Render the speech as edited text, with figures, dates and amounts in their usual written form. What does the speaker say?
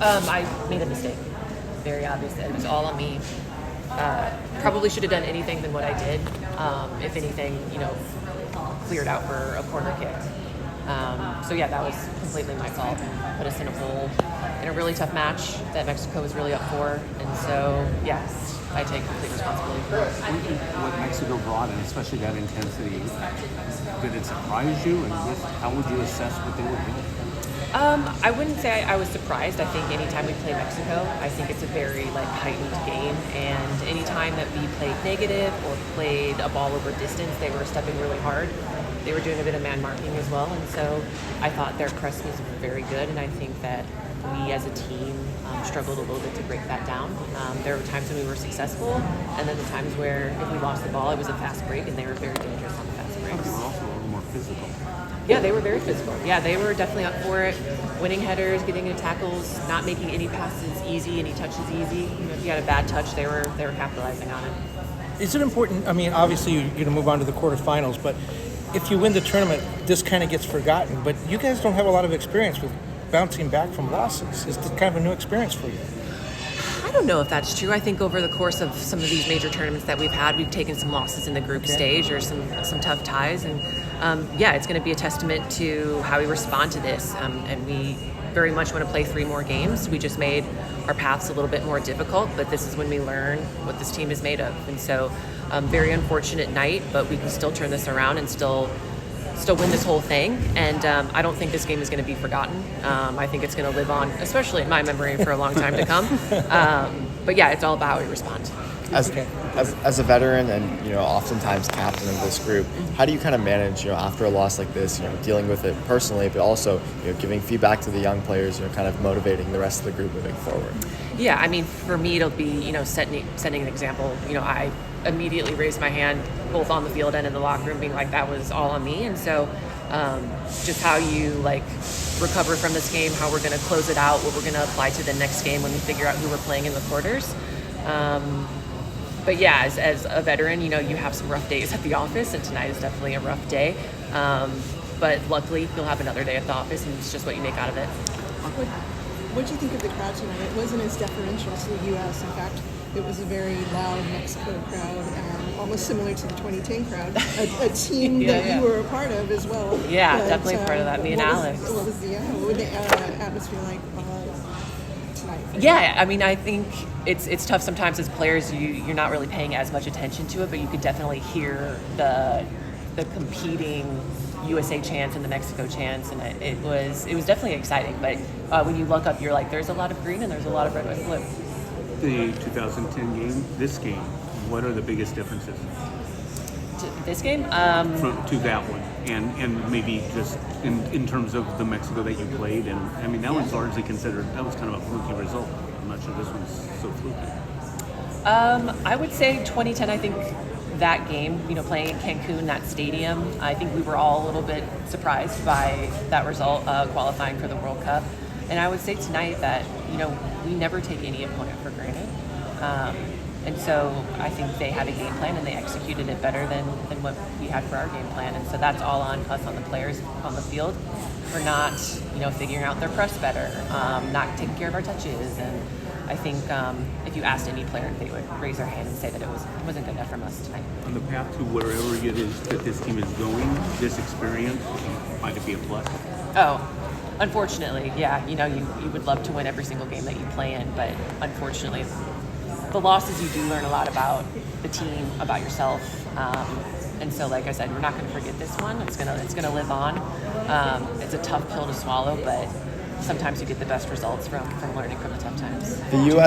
I made a mistake. Very obvious. It was all on me. Probably should have done anything than what I did. If anything, cleared out for a corner kick. So yeah, that was completely my fault. Put us in a hole in a really tough match that Mexico was really up for, and so yes, I take complete responsibility for it. What Mexico brought, and especially that intensity, did it surprise you? And how would you assess what they were doing? I wouldn't say I was surprised. I think anytime we play Mexico, I think it's a very heightened game, and anytime that we played negative or played a ball over distance, they were stepping really hard. They were doing a bit of man marking as well, and so I thought their press was very good, and I think that we as a team struggled a little bit to break that down. There were times when we were successful, and then the times where if we lost the ball, it was a fast break, and they were very dangerous on the fast breaks. They were also a little more physical. Yeah, they were very physical. Yeah, they were definitely up for it, winning headers, getting into tackles, not making any passes easy, any touches easy. If you had a bad touch, they were capitalizing on it. Is it important? I mean, obviously you're going to move on to the quarterfinals, but if you win the tournament, this kind of gets forgotten. But you guys don't have a lot of experience with bouncing back from losses. It's kind of a new experience for you. I don't know if that's true. I think over the course of some of these major tournaments that we've had, we've taken some losses in the group stage or some tough ties. And it's going to be a testament to how we respond to this. And we very much want to play 3 more games. We just made our paths a little bit more difficult, but this is when we learn what this team is made of. And so very unfortunate night, but we can still turn this around and still win this whole thing. And I don't think this game is going to be forgotten. I think it's going to live on, especially in my memory, for a long time to come. But yeah, it's all about how we respond. As a veteran and oftentimes captain of this group, how do you kind of manage after a loss like this, dealing with it personally, but also giving feedback to the young players, kind of motivating the rest of the group moving forward? Yeah, I mean, for me, it'll be setting an example. I immediately raised my hand both on the field and in the locker room, being like, that was all on me. And so just how you recover from this game, how we're going to close it out, what we're going to apply to the next game when we figure out who we're playing in the quarters. But yeah, as a veteran, you have some rough days at the office, and tonight is definitely a rough day. But luckily, you'll have another day at the office, and it's just what you make out of it. What do you think of the crowd tonight? It wasn't as deferential to the U.S. In fact, it was a very loud Mexico crowd, almost similar to the 2010 crowd, a team that you were a part of as well. Yeah, definitely part of that, me and Alex. What was the atmosphere like tonight? Yeah, I mean, I think it's tough sometimes as players. You're not really paying as much attention to it, but you could definitely hear the competing USA chants and the Mexico chants, and it was definitely exciting. But when you look up, you're like, there's a lot of green and there's a lot of red, white, and blue. The 2010 game, this game, what are the biggest differences To this game? to that one? And maybe just in terms of the Mexico that you played, and I mean that was largely considered, that was kind of a fluky result. I'm not sure this one's so fluky. I would say 2010. I think that game, playing in Cancun, that stadium, I think we were all a little bit surprised by that result, qualifying for the World Cup. And I would say tonight that we never take any opponent for granted. And so I think they had a game plan and they executed it better than what we had for our game plan. And so that's all on us, on the players on the field, for not, figuring out their press better, not taking care of our touches. And I think if you asked any player, they would raise their hand and say that it wasn't good enough from us tonight. On the path to wherever it is that this team is going, this experience, might it be a plus? Oh, unfortunately, yeah. You would love to win every single game that you play in, but unfortunately, the losses, you do learn a lot about the team, about yourself, and so, like I said, we're not going to forget this one. It's gonna live on. It's a tough pill to swallow, but sometimes you get the best results from learning from the tough times. The U.S.